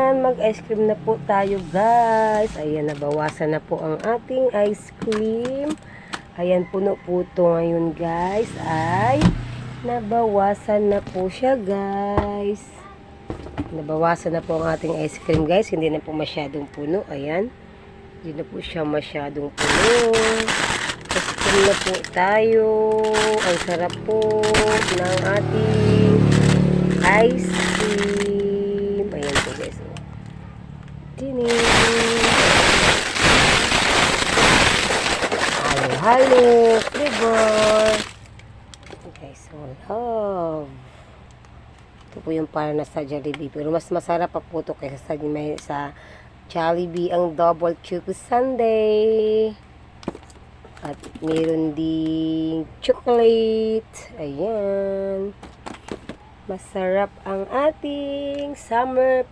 Ayan, mag-ice cream na po tayo guys. Ayan, nabawasan na po ang ating ice cream. Ayan, puno po ito ngayon guys. Ay, nabawasan na po siya guys. Nabawasan na po ang ating ice cream guys. Hindi na po masyadong puno. Ayan, hindi na po siya masyadong puno. Ice cream na po tayo. Ang sarap po ng ating ice cream. Ayan po guys. Tining. Halo, flavor. Okay, so love. Ito po yung para na sa Jollibee. Pero mas masarap pa po ito kaysa sa Jollibee ang double choco sundae. At meron ding chocolate. Ayan. Masarap ang ating summer